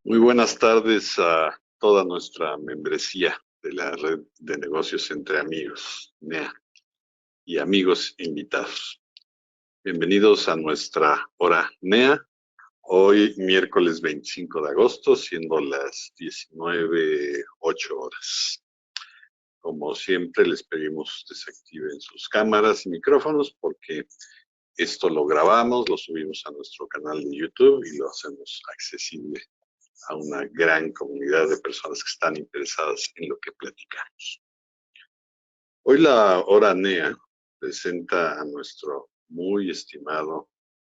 Muy buenas tardes a toda nuestra membresía de la red de negocios entre amigos, NEA, y amigos invitados. Bienvenidos a nuestra hora NEA, hoy miércoles 25 de agosto, siendo las 19:08. Como siempre, les pedimos desactiven sus cámaras y micrófonos porque esto lo grabamos, lo subimos a nuestro canal de YouTube y lo hacemos accesible a una gran comunidad de personas que están interesadas en lo que platicamos. Hoy la hora NEA presenta a nuestro muy estimado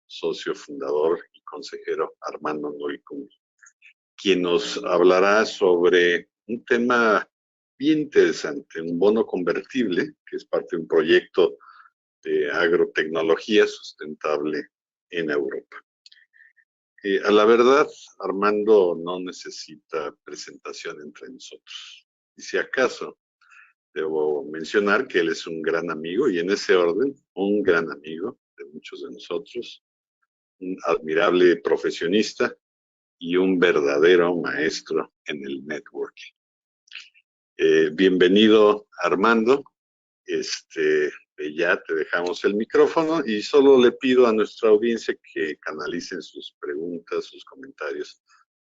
socio fundador y consejero Armando Noricumbi, quien nos hablará sobre un tema bien interesante, un bono convertible, que es parte de un proyecto de agrotecnología sustentable en Europa. A la verdad, Armando no necesita presentación entre nosotros. Y si acaso, debo mencionar que él es un gran amigo y en ese orden, un gran amigo de muchos de nosotros, un admirable profesionista y un verdadero maestro en el networking. Bienvenido, Armando. Ya te dejamos el micrófono y solo le pido a nuestra audiencia que canalicen sus preguntas, sus comentarios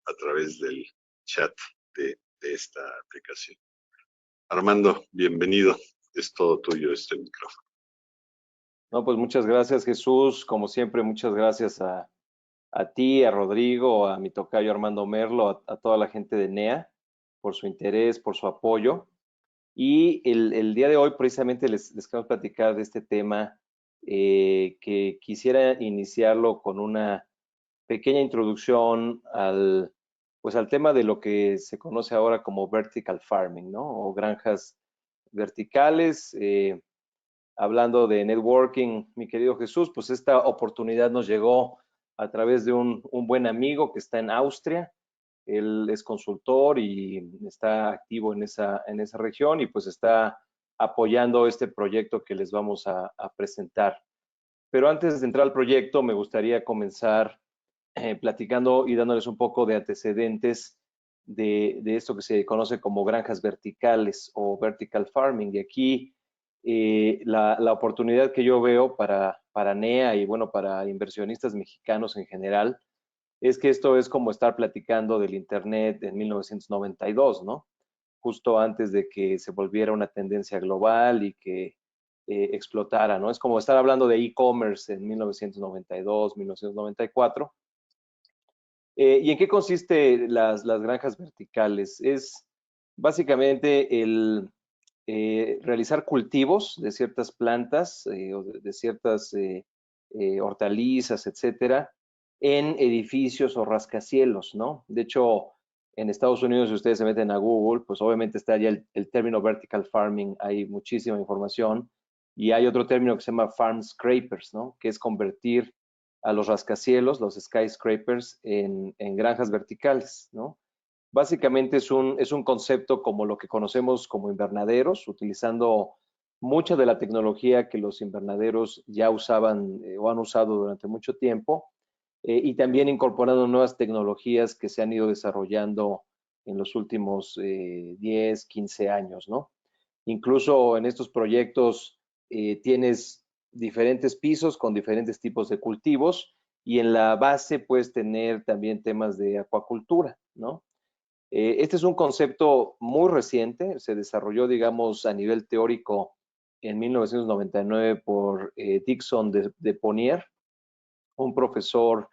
a través del chat de esta aplicación. Armando, bienvenido. Es todo tuyo este micrófono. No, pues muchas gracias, Jesús. Como siempre, muchas gracias a ti, a Rodrigo, a mi tocayo Armando Merlo, a toda la gente de NEA por su interés, por su apoyo. Y el día de hoy precisamente les queremos platicar de este tema que quisiera iniciarlo con una pequeña introducción pues al tema de lo que se conoce ahora como vertical farming, ¿no? O granjas verticales. Hablando de networking, mi querido Jesús, pues esta oportunidad nos llegó a través de un buen amigo que está en Austria. Él es consultor y está activo en esa región y pues está apoyando este proyecto que les vamos a presentar. Pero antes de entrar al proyecto, me gustaría comenzar platicando y dándoles un poco de antecedentes de esto que se conoce como granjas verticales o vertical farming. Y aquí la oportunidad que yo veo para NEA y bueno, para inversionistas mexicanos en general, es que esto es como estar platicando del Internet en 1992, ¿no? Justo antes de que se volviera una tendencia global y que explotara, ¿no? Es como estar hablando de e-commerce en 1992, 1994. ¿Y en qué consiste las granjas verticales? Es básicamente el realizar cultivos de ciertas plantas o de ciertas hortalizas, etcétera, en edificios o rascacielos, ¿no? De hecho, en Estados Unidos, si ustedes se meten a Google, pues obviamente está ya el término vertical farming, hay muchísima información, y hay otro término que se llama farm scrapers, ¿no? Que es convertir a los rascacielos, los skyscrapers, en granjas verticales, ¿no? Básicamente es un concepto como lo que conocemos como invernaderos, utilizando mucha de la tecnología que los invernaderos ya usaban o han usado durante mucho tiempo, y también incorporando nuevas tecnologías que se han ido desarrollando en los últimos 10, 15 años, ¿no? Incluso en estos proyectos tienes diferentes pisos con diferentes tipos de cultivos y en la base puedes tener también temas de acuacultura, ¿no? Este es un concepto muy reciente, se desarrolló, digamos, a nivel teórico en 1999 por Dixon de Ponier, un profesor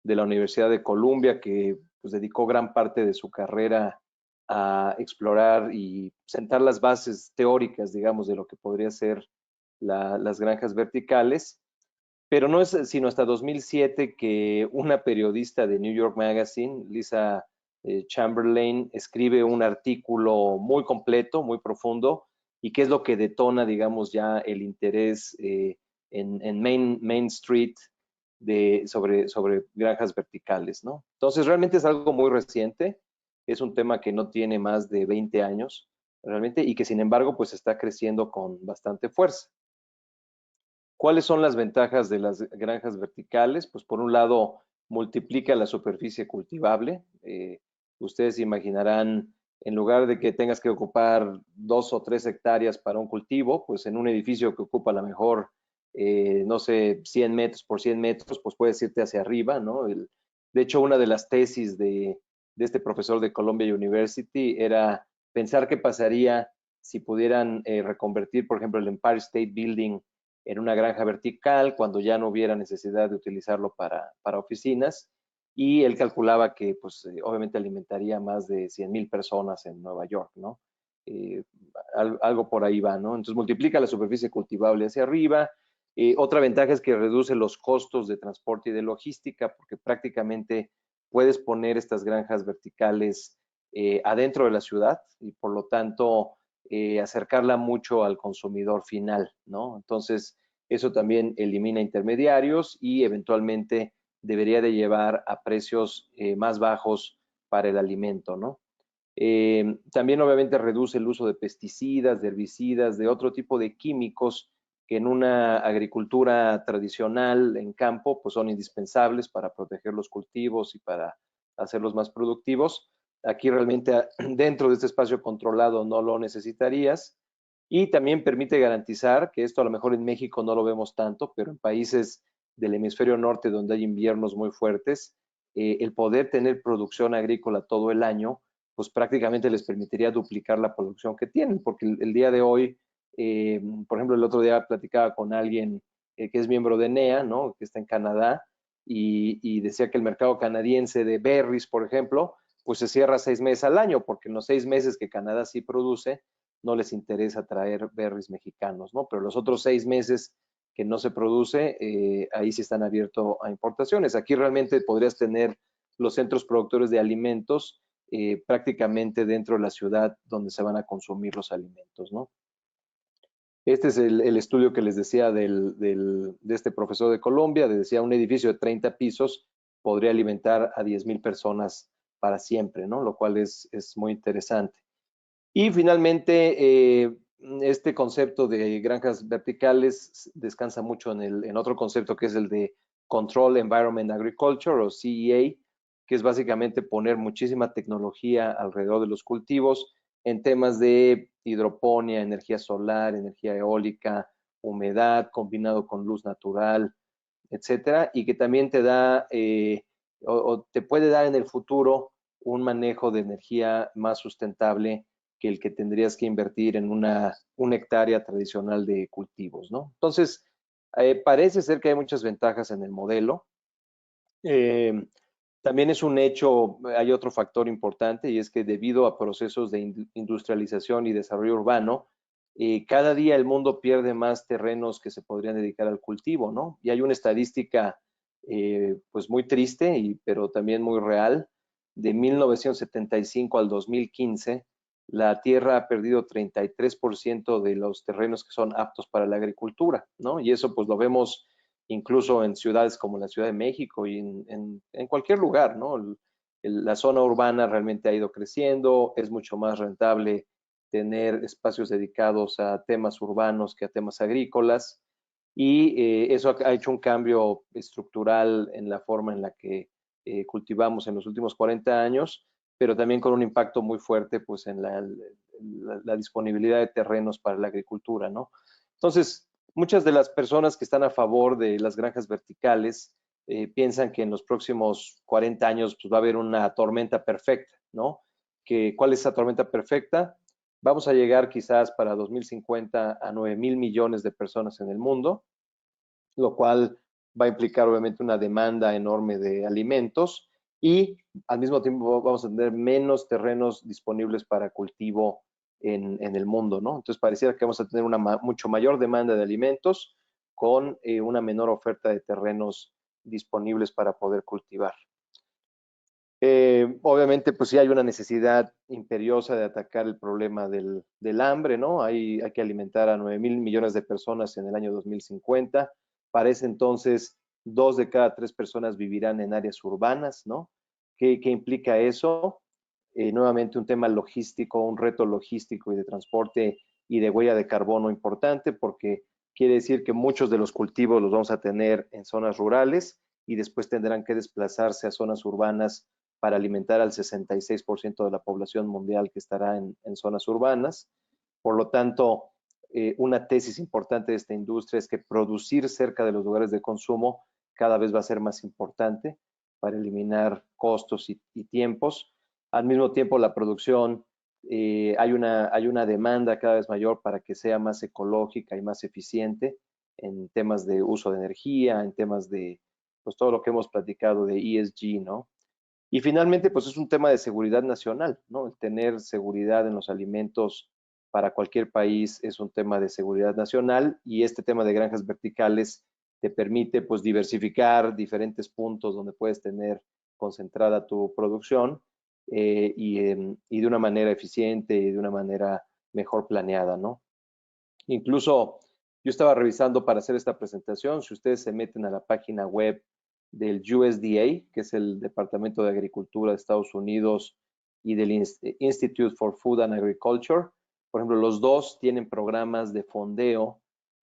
de la Universidad de Columbia que pues, dedicó gran parte de su carrera a explorar y sentar las bases teóricas, digamos, de lo que podría ser las granjas verticales. Pero no es sino hasta 2007 que una periodista de New York Magazine, Lisa Chamberlain, escribe un artículo muy completo, muy profundo, y que es lo que detona, digamos, ya el interés en Main Street sobre granjas verticales, ¿no? Entonces, realmente es algo muy reciente, es un tema que no tiene más de 20 años, realmente, y que sin embargo, pues está creciendo con bastante fuerza. ¿Cuáles son las ventajas de las granjas verticales? Pues por un lado, multiplica la superficie cultivable. ustedes imaginarán, en lugar de que tengas que ocupar 2 o 3 hectáreas para un cultivo, pues en un edificio que ocupa a lo mejor, no sé, 100 metros por 100 metros, pues puedes irte hacia arriba, ¿no? De hecho, una de las tesis de este profesor de Columbia University era pensar qué pasaría si pudieran reconvertir, por ejemplo, el Empire State Building en una granja vertical cuando ya no hubiera necesidad de utilizarlo para oficinas. Y él calculaba que, pues, obviamente alimentaría más de 100,000 personas en Nueva York, ¿no? Eh, algo por ahí va, ¿no? Entonces multiplica la superficie cultivable hacia arriba. Otra ventaja es que reduce los costos de transporte y de logística, porque prácticamente puedes poner estas granjas verticales adentro de la ciudad y por lo tanto acercarla mucho al consumidor final, ¿no? Entonces, eso también elimina intermediarios y eventualmente debería de llevar a precios más bajos para el alimento, ¿no? También obviamente reduce el uso de pesticidas, de herbicidas, de otro tipo de químicos que en una agricultura tradicional en campo pues son indispensables para proteger los cultivos y para hacerlos más productivos. Aquí realmente dentro de este espacio controlado no lo necesitarías y también permite garantizar que esto a lo mejor en México no lo vemos tanto, pero en países del hemisferio norte donde hay inviernos muy fuertes, el poder tener producción agrícola todo el año pues prácticamente les permitiría duplicar la producción que tienen, porque el día de hoy, por ejemplo, el otro día platicaba con alguien que es miembro de NEA, ¿no? Que está en Canadá, y decía que el mercado canadiense de berries, por ejemplo, pues se cierra 6 meses al año, porque en los 6 meses que Canadá sí produce, no les interesa traer berries mexicanos, ¿no? Pero los otros 6 meses que no se produce, ahí sí están abiertos a importaciones. Aquí realmente podrías tener los centros productores de alimentos prácticamente dentro de la ciudad donde se van a consumir los alimentos, ¿no? Este es el estudio que les decía de este profesor de Colombia, decía un edificio de 30 pisos podría alimentar a 10,000 personas para siempre, ¿no? Lo cual es muy interesante. Y finalmente, este concepto de granjas verticales descansa mucho en otro concepto que es el de Control Environment Agriculture o CEA, que es básicamente poner muchísima tecnología alrededor de los cultivos en temas de hidroponía, energía solar, energía eólica, humedad combinado con luz natural, etcétera, y que también te da o te puede dar en el futuro un manejo de energía más sustentable que el que tendrías que invertir en una hectárea tradicional de cultivos, ¿no? Entonces, parece ser que hay muchas ventajas en el modelo. También es un hecho, hay otro factor importante y es que debido a procesos de industrialización y desarrollo urbano, cada día el mundo pierde más terrenos que se podrían dedicar al cultivo, ¿no? Y hay una estadística pues muy triste, pero también muy real. De 1975 al 2015, la Tierra ha perdido 33% de los terrenos que son aptos para la agricultura, ¿no? Y eso pues lo vemos incluso en ciudades como la Ciudad de México y en cualquier lugar, ¿no? La zona urbana realmente ha ido creciendo, es mucho más rentable tener espacios dedicados a temas urbanos que a temas agrícolas y eso ha hecho un cambio estructural en la forma en la que cultivamos en los últimos 40 años, pero también con un impacto muy fuerte pues en la disponibilidad de terrenos para la agricultura, ¿no? Entonces, muchas de las personas que están a favor de las granjas verticales piensan que en los próximos 40 años pues, va a haber una tormenta perfecta, ¿no? ¿Cuál es esa tormenta perfecta? Vamos a llegar quizás para 2050 a 9,000 millones de personas en el mundo, lo cual va a implicar obviamente una demanda enorme de alimentos y al mismo tiempo vamos a tener menos terrenos disponibles para cultivo en el mundo, ¿no? Entonces pareciera que vamos a tener una mucho mayor demanda de alimentos con una menor oferta de terrenos disponibles para poder cultivar. Obviamente, pues sí hay una necesidad imperiosa de atacar el problema del hambre, ¿no? Hay que alimentar a 9,000 millones de personas en el año 2050. Para ese entonces, 2 de cada 3 personas vivirán en áreas urbanas, ¿no? ¿Qué implica eso? Nuevamente un tema logístico, un reto logístico y de transporte y de huella de carbono importante, porque quiere decir que muchos de los cultivos los vamos a tener en zonas rurales y después tendrán que desplazarse a zonas urbanas para alimentar al 66% de la población mundial que estará en zonas urbanas. Por lo tanto, una tesis importante de esta industria es que producir cerca de los lugares de consumo cada vez va a ser más importante para eliminar costos y tiempos. Al mismo tiempo, la producción, hay una demanda cada vez mayor para que sea más ecológica y más eficiente en temas de uso de energía, en temas de pues, todo lo que hemos platicado de ESG, ¿no? Y finalmente, pues es un tema de seguridad nacional, ¿no? El tener seguridad en los alimentos para cualquier país es un tema de seguridad nacional y este tema de granjas verticales te permite pues diversificar diferentes puntos donde puedes tener concentrada tu producción y de una manera eficiente y de una manera mejor planeada, ¿no? Incluso yo estaba revisando para hacer esta presentación, si ustedes se meten a la página web del USDA, que es el Departamento de Agricultura de Estados Unidos, y del Institute for Food and Agriculture, por ejemplo, los dos tienen programas de fondeo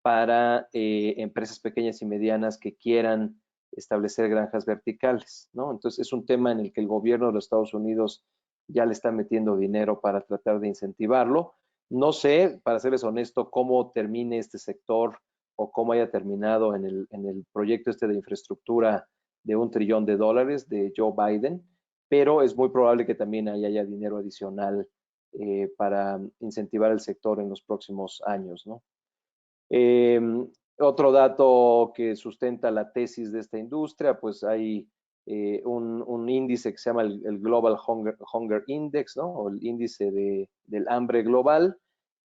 para empresas pequeñas y medianas que quieran establecer granjas verticales, ¿no? Entonces es un tema en el que el gobierno de los Estados Unidos ya le está metiendo dinero para tratar de incentivarlo. No sé, para serles honesto, cómo termine este sector o cómo haya terminado en el proyecto este de infraestructura de $1 trillón de Joe Biden, pero es muy probable que también haya dinero adicional para incentivar el sector en los próximos años, ¿no? Otro dato que sustenta la tesis de esta industria, pues hay un índice que se llama el Global Hunger Index, ¿no? O el índice del hambre global,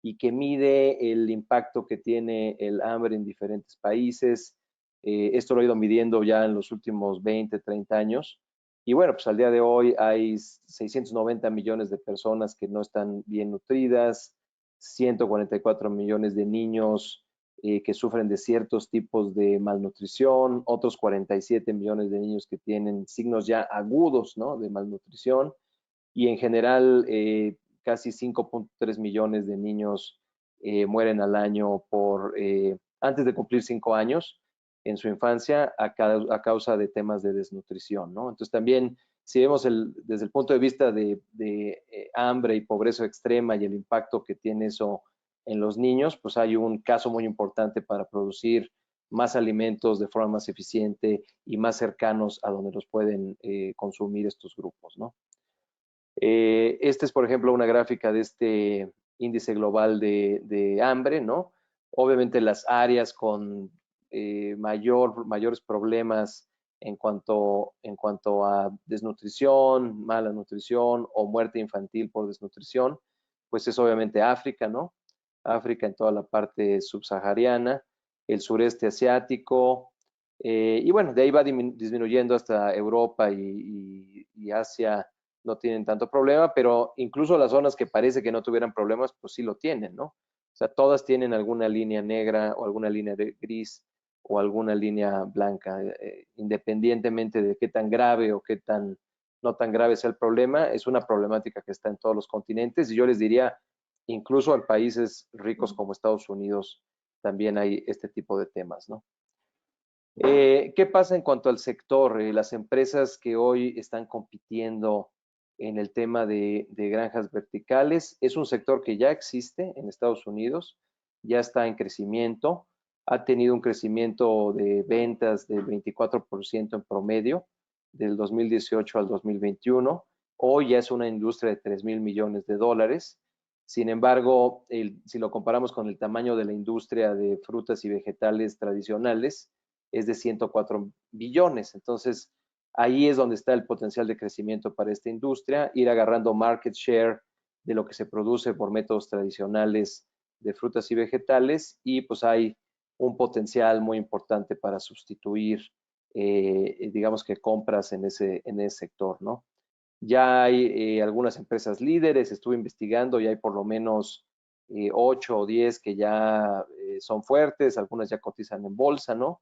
y que mide el impacto que tiene el hambre en diferentes países. Esto lo he ido midiendo ya en los últimos 20, 30 años. Y bueno, pues al día de hoy hay 690 millones de personas que no están bien nutridas, 144 millones de niños que sufren de ciertos tipos de malnutrición, otros 47 millones de niños que tienen signos ya agudos, ¿no? De malnutrición, y en general casi 5.3 millones de niños mueren al año antes de cumplir 5 años en su infancia a causa de temas de desnutrición, ¿no? Entonces también, si vemos desde el punto de vista de hambre y pobreza extrema y el impacto que tiene eso en los niños, pues hay un caso muy importante para producir más alimentos de forma más eficiente y más cercanos a donde los pueden consumir estos grupos, ¿no? Esta es, por ejemplo, una gráfica de este índice global de hambre, ¿no? Obviamente las áreas con mayores problemas en cuanto a desnutrición, mala nutrición o muerte infantil por desnutrición, pues es obviamente África, ¿no? África en toda la parte subsahariana, el sureste asiático, y bueno, de ahí va disminuyendo hasta Europa y Asia no tienen tanto problema, pero incluso las zonas que parece que no tuvieran problemas, pues sí lo tienen, ¿no? O sea, todas tienen alguna línea negra o alguna línea gris o alguna línea blanca, independientemente de qué tan grave o qué tan no tan grave sea el problema, es una problemática que está en todos los continentes y yo les diría, incluso en países ricos como Estados Unidos, también hay este tipo de temas, ¿no? ¿Qué pasa en cuanto al sector? Las empresas que hoy están compitiendo en el tema de granjas verticales, es un sector que ya existe en Estados Unidos, ya está en crecimiento, ha tenido un crecimiento de ventas del 24% en promedio del 2018 al 2021. Hoy ya es una industria de 3,000 millones de dólares. Sin embargo, si lo comparamos con el tamaño de la industria de frutas y vegetales tradicionales, es de 104 billones. Entonces, ahí es donde está el potencial de crecimiento para esta industria, ir agarrando market share de lo que se produce por métodos tradicionales de frutas y vegetales y pues hay un potencial muy importante para sustituir, digamos que compras en ese sector, ¿no? Ya hay algunas empresas líderes, estuve investigando y hay por lo menos 8 o 10 que ya son fuertes, algunas ya cotizan en bolsa, ¿no?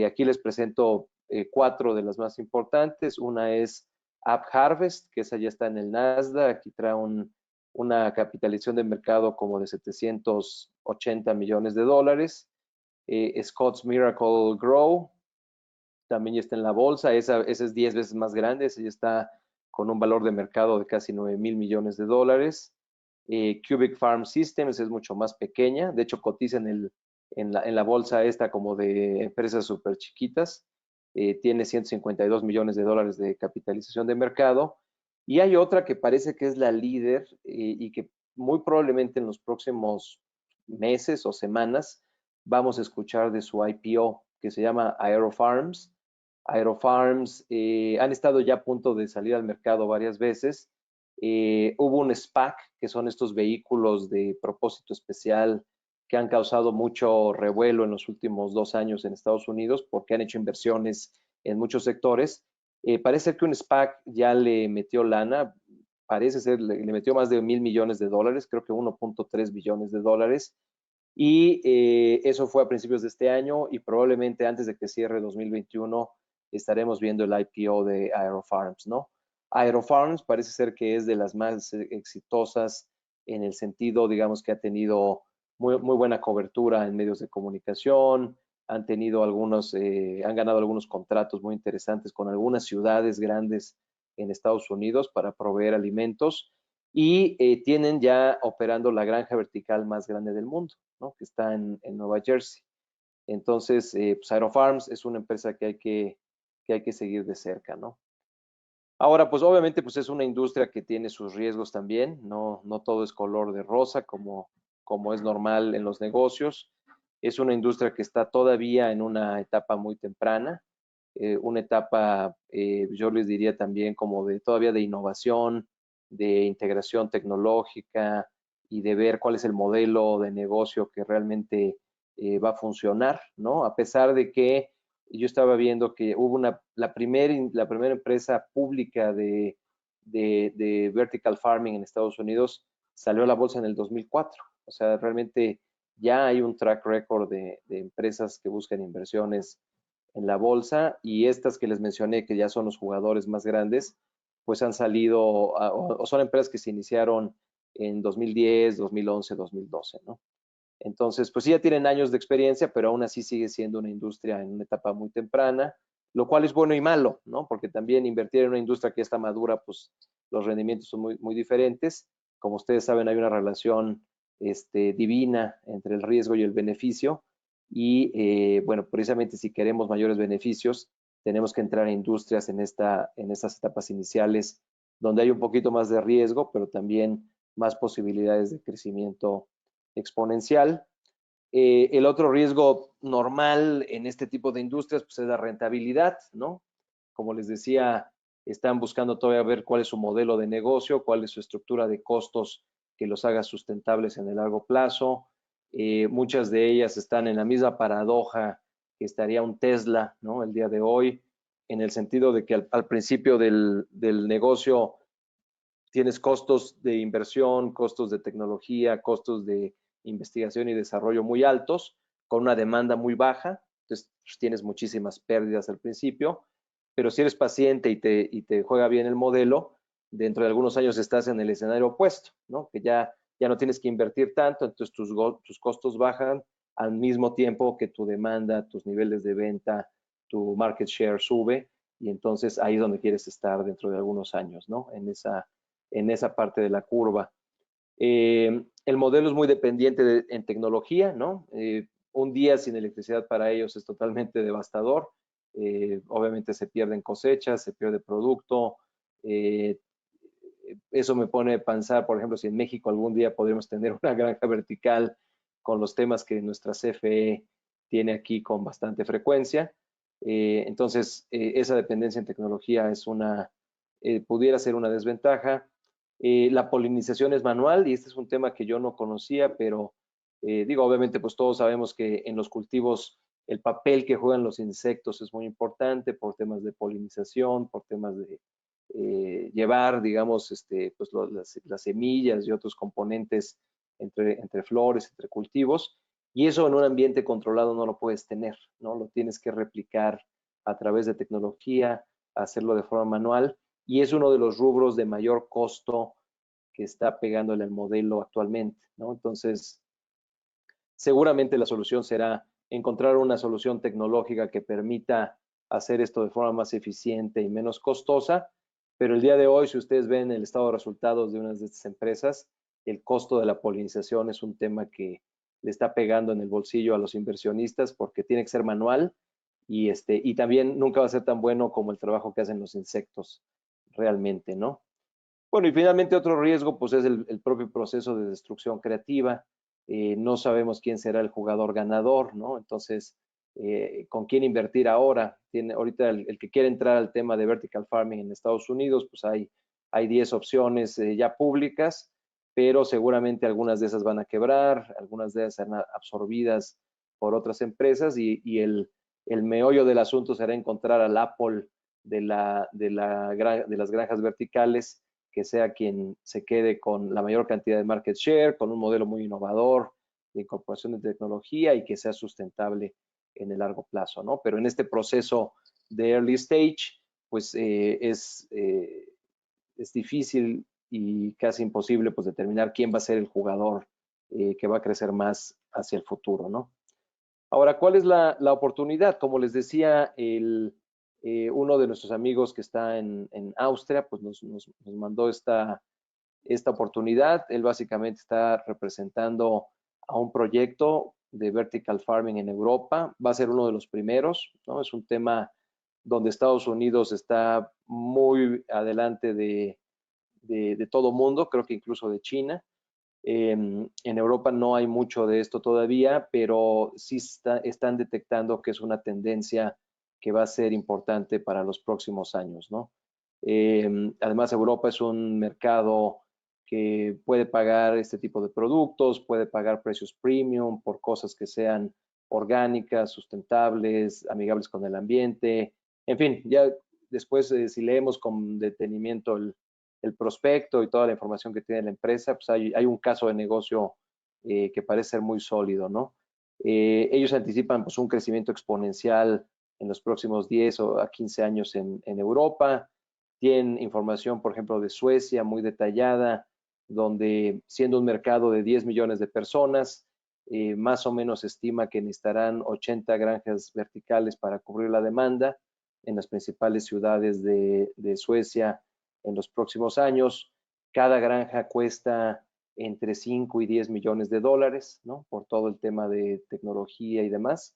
Aquí les presento 4 de las más importantes. Una es AppHarvest, que esa ya está en el Nasdaq, aquí trae una capitalización de mercado como de 780 millones de dólares. Scotts Miracle Grow, también ya está en la bolsa, esa es 10 veces más grande, esa ya está con un valor de mercado de casi 9,000 millones de dólares. Cubic Farm Systems es mucho más pequeña, de hecho cotiza en la bolsa esta como de empresas súper chiquitas, tiene 152 millones de dólares de capitalización de mercado, y hay otra que parece que es la líder y que muy probablemente en los próximos meses o semanas vamos a escuchar de su IPO, que se llama AeroFarms. AeroFarms han estado ya a punto de salir al mercado varias veces. Hubo un SPAC, que son estos vehículos de propósito especial que han causado mucho revuelo en los últimos 2 años en Estados Unidos porque han hecho inversiones en muchos sectores. Parece que un SPAC ya le metió lana, parece ser, le metió más de 1,000 millones de dólares, creo que 1.3 billones de dólares. Y eso fue a principios de este año y probablemente antes de que cierre 2021 estaremos viendo el IPO de AeroFarms, ¿no? AeroFarms parece ser que es de las más exitosas en el sentido, digamos, que ha tenido muy buena cobertura en medios de comunicación, han ganado algunos contratos muy interesantes con algunas ciudades grandes en Estados Unidos para proveer alimentos y tienen ya operando la granja vertical más grande del mundo, ¿no? Que está en Nueva Jersey. Entonces, pues AeroFarms es una empresa que hay que seguir de cerca, ¿no? Ahora, pues obviamente pues es una industria que tiene sus riesgos también, no todo es color de rosa como es normal en los negocios. Es una industria que está todavía en una etapa muy temprana, una etapa, yo les diría también como todavía de innovación, de integración tecnológica y de ver cuál es el modelo de negocio que realmente va a funcionar, ¿no? A pesar de que yo estaba viendo que hubo la primera empresa pública de vertical farming en Estados Unidos salió a la bolsa en el 2004. O sea, realmente ya hay un track record de empresas que buscan inversiones en la bolsa y estas que les mencioné, que ya son los jugadores más grandes, pues han salido o son empresas que se iniciaron en 2010, 2011, 2012, ¿no? Entonces, pues sí, ya tienen años de experiencia, pero aún así sigue siendo una industria en una etapa muy temprana, lo cual es bueno y malo, ¿no? Porque también invertir en una industria que ya está madura, pues los rendimientos son muy diferentes. Como ustedes saben, hay una relación divina entre el riesgo y el beneficio. Y bueno, precisamente si queremos mayores beneficios, tenemos que entrar a industrias en estas etapas iniciales donde hay un poquito más de riesgo, pero también más posibilidades de crecimiento exponencial. El otro riesgo normal en este tipo de industrias pues, es la rentabilidad, ¿no? Como les decía, están buscando todavía ver cuál es su modelo de negocio, cuál es su estructura de costos que los haga sustentables en el largo plazo. Muchas de ellas están en la misma paradoja que estaría un Tesla, ¿no? El día de hoy, en el sentido de que al principio del negocio tienes costos de inversión, costos de tecnología, costos de investigación y desarrollo muy altos, con una demanda muy baja, entonces pues, tienes muchísimas pérdidas al principio, pero si eres paciente y te juega bien el modelo, dentro de algunos años estás en el escenario opuesto, ¿no? Que ya no tienes que invertir tanto, entonces tus costos bajan al mismo tiempo que tu demanda, tus niveles de venta, tu market share sube, y entonces ahí es donde quieres estar dentro de algunos años, ¿no? En esa parte de la curva. El modelo es muy dependiente en tecnología, ¿no? Un día sin electricidad para ellos es totalmente devastador. Obviamente se pierden cosechas, se pierde producto. Eso me pone a pensar, por ejemplo, si en México algún día podríamos tener una granja vertical con los temas que nuestra CFE tiene aquí con bastante frecuencia. Entonces, esa dependencia en tecnología pudiera ser una desventaja. La polinización es manual y este es un tema que yo no conocía, pero digo, obviamente, pues todos sabemos que en los cultivos el papel que juegan los insectos es muy importante por temas de polinización, por temas de llevar, digamos, pues las semillas y otros componentes entre flores, entre cultivos, y eso en un ambiente controlado no lo puedes tener, ¿no? Lo tienes que replicar a través de tecnología, hacerlo de forma manual, y es uno de los rubros de mayor costo que está pegándole al modelo actualmente, ¿no? Entonces, seguramente la solución será encontrar una solución tecnológica que permita hacer esto de forma más eficiente y menos costosa, Pero el día de hoy, si ustedes ven el estado de resultados de unas de estas empresas, el costo de la polinización es un tema que le está pegando en el bolsillo a los inversionistas porque tiene que ser manual y también nunca va a ser tan bueno como el trabajo que hacen los insectos realmente, ¿no? Bueno, y finalmente otro riesgo, pues es el propio proceso de destrucción creativa. No sabemos quién será el jugador ganador, ¿no? Entonces, ¿con quién invertir ahora? Ahorita el que quiere entrar al tema de vertical farming en Estados Unidos, pues hay 10 opciones ya públicas, pero seguramente algunas de esas van a quebrar, algunas de esas serán absorbidas por otras empresas y el meollo del asunto será encontrar al Apple de las granjas verticales, que sea quien se quede con la mayor cantidad de market share, con un modelo muy innovador de incorporación de tecnología y que sea sustentable en el largo plazo, ¿no? Pero en este proceso de early stage, pues es difícil y casi imposible pues determinar quién va a ser el jugador que va a crecer más hacia el futuro, ¿no? Ahora, ¿cuál es la oportunidad? Como les decía, uno de nuestros amigos que está en Austria, pues nos mandó esta oportunidad. Él básicamente está representando a un proyecto de vertical farming en Europa. Va a ser uno de los primeros, ¿no? Es un tema donde Estados Unidos está muy adelante de todo mundo, creo que incluso de China. En Europa no hay mucho de esto todavía, pero sí están detectando que es una tendencia que va a ser importante para los próximos años, ¿no? Además, Europa es un mercado que puede pagar este tipo de productos, puede pagar precios premium por cosas que sean orgánicas, sustentables, amigables con el ambiente. En fin, ya después, si leemos con detenimiento el prospecto y toda la información que tiene la empresa, pues hay un caso de negocio que parece ser muy sólido, ¿no? Ellos anticipan pues un crecimiento exponencial en los próximos 10 o a 15 años en Europa. Tienen información, por ejemplo, de Suecia muy detallada, donde siendo un mercado de 10 millones de personas, más o menos se estima que necesitarán 80 granjas verticales para cubrir la demanda en las principales ciudades de Suecia en los próximos años. Cada granja cuesta entre 5 y 10 millones de dólares, ¿no? Por todo el tema de tecnología y demás.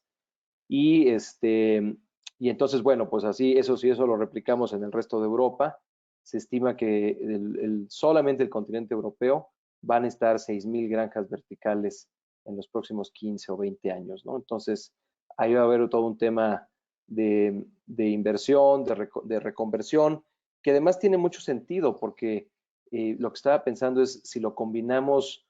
Y, y entonces, bueno, pues así, si eso lo replicamos en el resto de Europa, se estima que solamente el continente europeo van a estar 6,000 granjas verticales en los próximos 15 o 20 años, ¿no? Entonces, ahí va a haber todo un tema de inversión, de reconversión, que además tiene mucho sentido porque lo que estaba pensando es si lo combinamos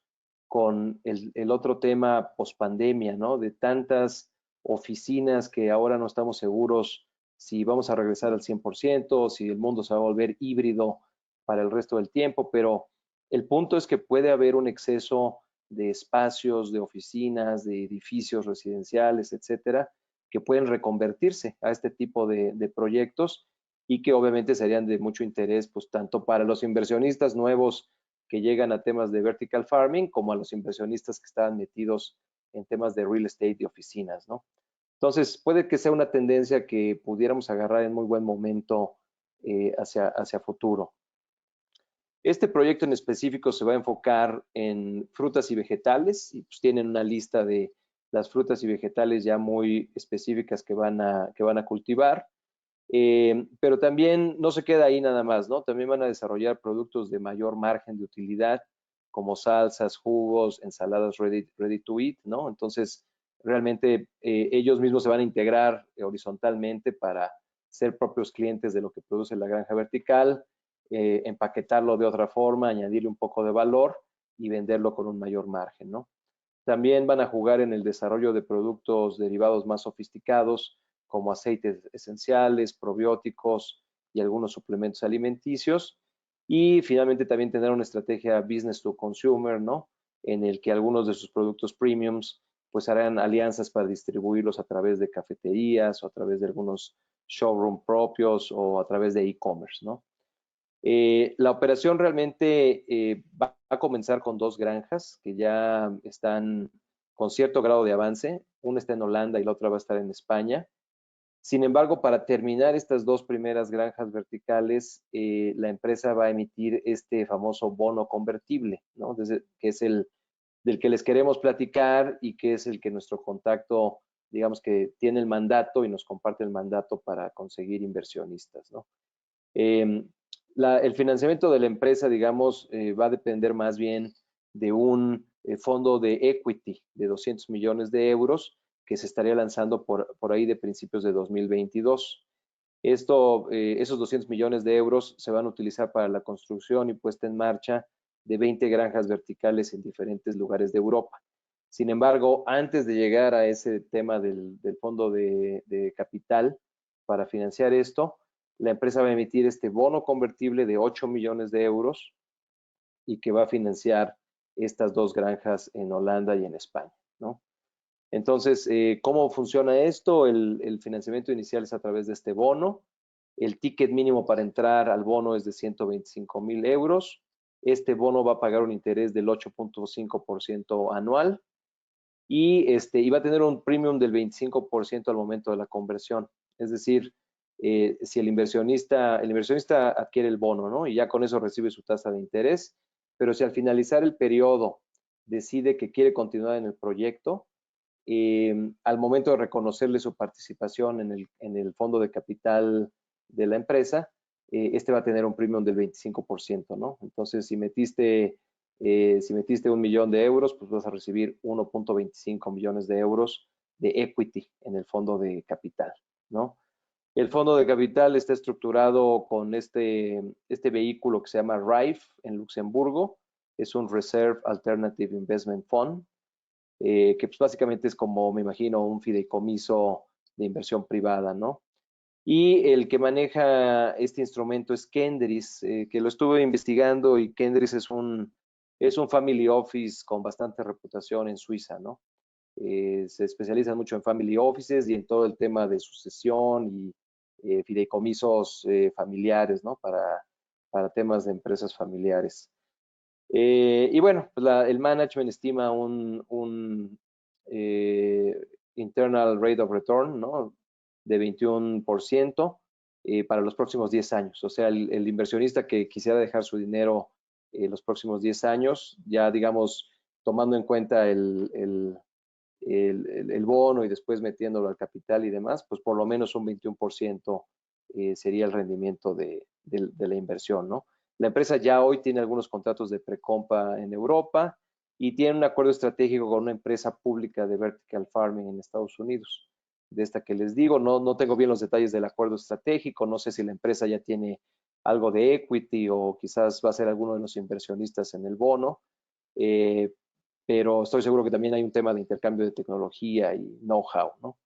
con el otro tema pospandemia, ¿no? De tantas oficinas que ahora no estamos seguros si vamos a regresar al 100% o si el mundo se va a volver híbrido para el resto del tiempo, pero el punto es que puede haber un exceso de espacios, de oficinas, de edificios residenciales, etcétera, que pueden reconvertirse a este tipo de proyectos y que obviamente serían de mucho interés, pues tanto para los inversionistas nuevos que llegan a temas de vertical farming como a los inversionistas que estaban metidos en temas de real estate y oficinas, ¿no? Entonces, puede que sea una tendencia que pudiéramos agarrar en muy buen momento hacia futuro. Este proyecto en específico se va a enfocar en frutas y vegetales y pues tienen una lista de las frutas y vegetales ya muy específicas que van a cultivar. Pero también no se queda ahí nada más, ¿no? También van a desarrollar productos de mayor margen de utilidad, como salsas, jugos, ensaladas ready to eat, ¿no? Entonces, realmente ellos mismos se van a integrar horizontalmente para ser propios clientes de lo que produce la granja vertical, empaquetarlo de otra forma, añadirle un poco de valor y venderlo con un mayor margen, ¿no? También van a jugar en el desarrollo de productos derivados más sofisticados, como aceites esenciales, probióticos y algunos suplementos alimenticios. Y finalmente también tener una estrategia business to consumer, ¿no? En el que algunos de sus productos premiums pues harán alianzas para distribuirlos a través de cafeterías o a través de algunos showroom propios o a través de e-commerce, ¿no? La operación realmente va a comenzar con 2 granjas que ya están con cierto grado de avance. Una está en Holanda y la otra va a estar en España. Sin embargo, para terminar estas dos primeras granjas verticales, la empresa va a emitir este famoso bono convertible, ¿no? Que es el del que les queremos platicar y que es el que nuestro contacto, digamos que tiene el mandato y nos comparte el mandato para conseguir inversionistas, ¿no? El financiamiento de la empresa, digamos, va a depender más bien de un fondo de equity de 200 millones de euros que se estaría lanzando por ahí de principios de 2022. Esos 200 millones de euros se van a utilizar para la construcción y puesta en marcha de 20 granjas verticales en diferentes lugares de Europa. Sin embargo, antes de llegar a ese tema del fondo de capital para financiar esto, la empresa va a emitir este bono convertible de 8 millones de euros y que va a financiar estas dos granjas en Holanda y en España, ¿no? Entonces, ¿cómo funciona esto? El financiamiento inicial es a través de este bono. El ticket mínimo para entrar al bono es de 125,000 euros. Este bono va a pagar un interés del 8.5% anual y va a tener un premium del 25% al momento de la conversión. Es decir, si el inversionista adquiere el bono, ¿no? Y ya con eso recibe su tasa de interés, pero si al finalizar el periodo decide que quiere continuar en el proyecto, al momento de reconocerle su participación en el fondo de capital de la empresa, este va a tener un premium del 25%, ¿no? Entonces, si metiste 1 millón de euros, pues vas a recibir 1.25 millones de euros de equity en el fondo de capital, ¿no? El fondo de capital está estructurado con este vehículo que se llama RAIF en Luxemburgo. Es un Reserve Alternative Investment Fund, que pues básicamente es como, me imagino, un fideicomiso de inversión privada, ¿no? Y el que maneja este instrumento es Kendris, que lo estuve investigando, y Kendris es un family office con bastante reputación en Suiza, ¿no? Se especializa mucho en family offices y en todo el tema de sucesión y fideicomisos familiares, ¿no? Para temas de empresas familiares. Y bueno, pues el management estima un internal rate of return, ¿no? De 21% para los próximos 10 años. O sea, el inversionista que quisiera dejar su dinero los próximos 10 años, ya digamos, tomando en cuenta el bono y después metiéndolo al capital y demás, pues por lo menos un 21% sería el rendimiento de la inversión, ¿no? La empresa ya hoy tiene algunos contratos de precompra en Europa y tiene un acuerdo estratégico con una empresa pública de vertical farming en Estados Unidos. De esta que les digo, no tengo bien los detalles del acuerdo estratégico, no sé si la empresa ya tiene algo de equity o quizás va a ser alguno de los inversionistas en el bono, pero estoy seguro que también hay un tema de intercambio de tecnología y know-how, ¿no?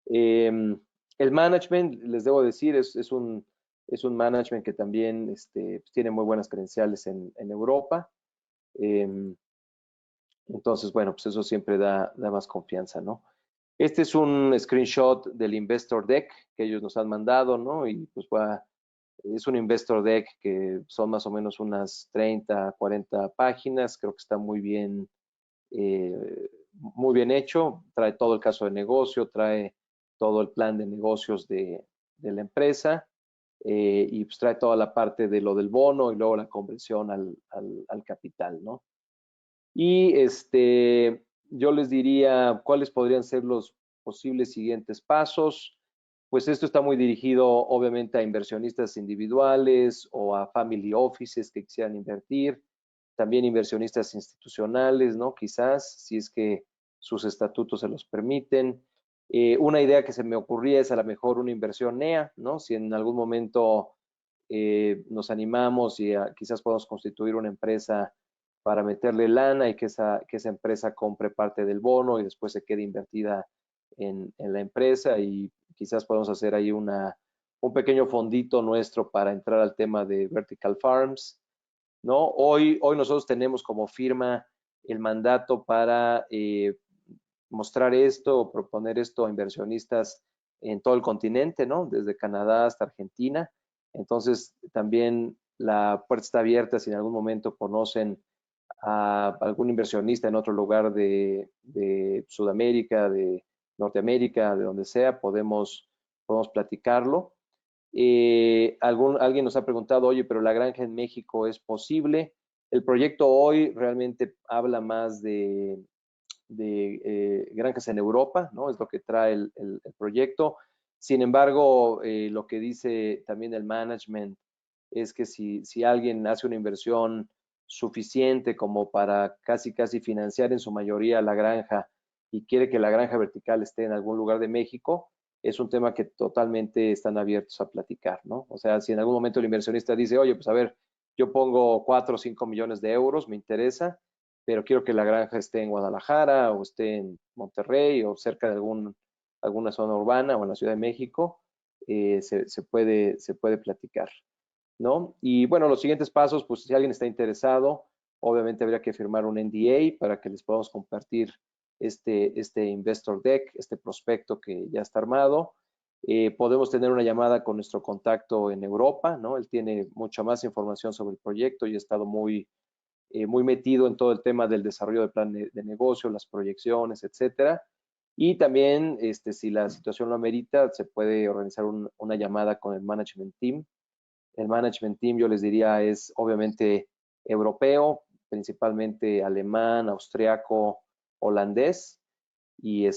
El management, les debo decir, es un management que también pues tiene muy buenas credenciales en Europa. Entonces, bueno, pues eso siempre da más confianza, ¿no? Este es un screenshot del Investor Deck que ellos nos han mandado, ¿no? Y pues es un Investor Deck que son más o menos unas 30, 40 páginas. Creo que está muy bien hecho. Trae todo el caso de negocio, trae todo el plan de negocios de la empresa y pues trae toda la parte de lo del bono y luego la conversión al capital, ¿no? Y yo les diría cuáles podrían ser los posibles siguientes pasos. Pues esto está muy dirigido obviamente a inversionistas individuales o a family offices que quisieran invertir, también inversionistas institucionales, ¿no? Quizás, si es que sus estatutos se los permiten. Una idea que se me ocurría es a lo mejor una inversión NEA, ¿no? Si en algún momento nos animamos y quizás podemos constituir una empresa para meterle lana y que esa empresa compre parte del bono y después se quede invertida en la empresa, y quizás podemos hacer ahí un pequeño fondito nuestro para entrar al tema de vertical farms, ¿no? Hoy nosotros tenemos como firma el mandato para mostrar esto o proponer esto a inversionistas en todo el continente, ¿no? Desde Canadá hasta Argentina. Entonces, también la puerta está abierta si en algún momento conocen a algún inversionista en otro lugar de Sudamérica, de Norteamérica, de donde sea, podemos podemos platicarlo. Alguien nos ha preguntado, oye, pero la granja en México es posible. El proyecto hoy realmente habla más de granjas en Europa, ¿no? Es lo que trae el proyecto. Sin embargo, lo que dice también el management es que si alguien hace una inversión suficiente como para casi financiar en su mayoría la granja y quiere que la granja vertical esté en algún lugar de México, es un tema que totalmente están abiertos a platicar, ¿no? O sea, si en algún momento el inversionista dice, oye, pues a ver, yo pongo 4 o 5 millones de euros, me interesa, pero quiero que la granja esté en Guadalajara o esté en Monterrey o cerca de alguna zona urbana o en la Ciudad de México, se puede platicar, ¿no? Y bueno, los siguientes pasos, pues si alguien está interesado, obviamente habría que firmar un NDA para que les podamos compartir este investor deck, este prospecto que ya está armado. Podemos tener una llamada con nuestro contacto en Europa, ¿no? Él tiene mucha más información sobre el proyecto y ha estado muy metido en todo el tema del desarrollo del plan de negocio, las proyecciones, etcétera. Y también, si la situación lo amerita, se puede organizar una llamada con el management team. El management team, yo les diría, es obviamente europeo, principalmente alemán, austriaco, holandés. Y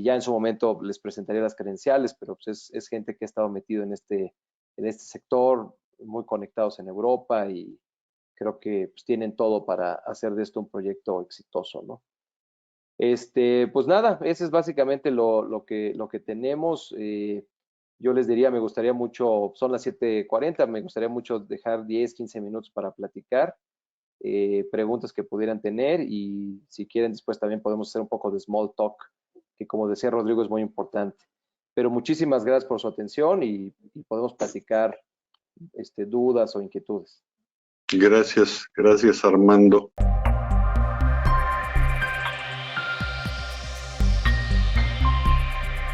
ya en su momento les presentaría las credenciales, pero pues es gente que ha estado metido en este sector, muy conectados en Europa y creo que pues, tienen todo para hacer de esto un proyecto exitoso, ¿no? Pues nada, ese es básicamente lo que tenemos. Yo les diría, me gustaría mucho, son las 7:40, me gustaría mucho dejar 10, 15 minutos para platicar, preguntas que pudieran tener y si quieren después también podemos hacer un poco de small talk, que como decía Rodrigo es muy importante. Pero muchísimas gracias por su atención y podemos platicar dudas o inquietudes. Gracias, gracias Armando.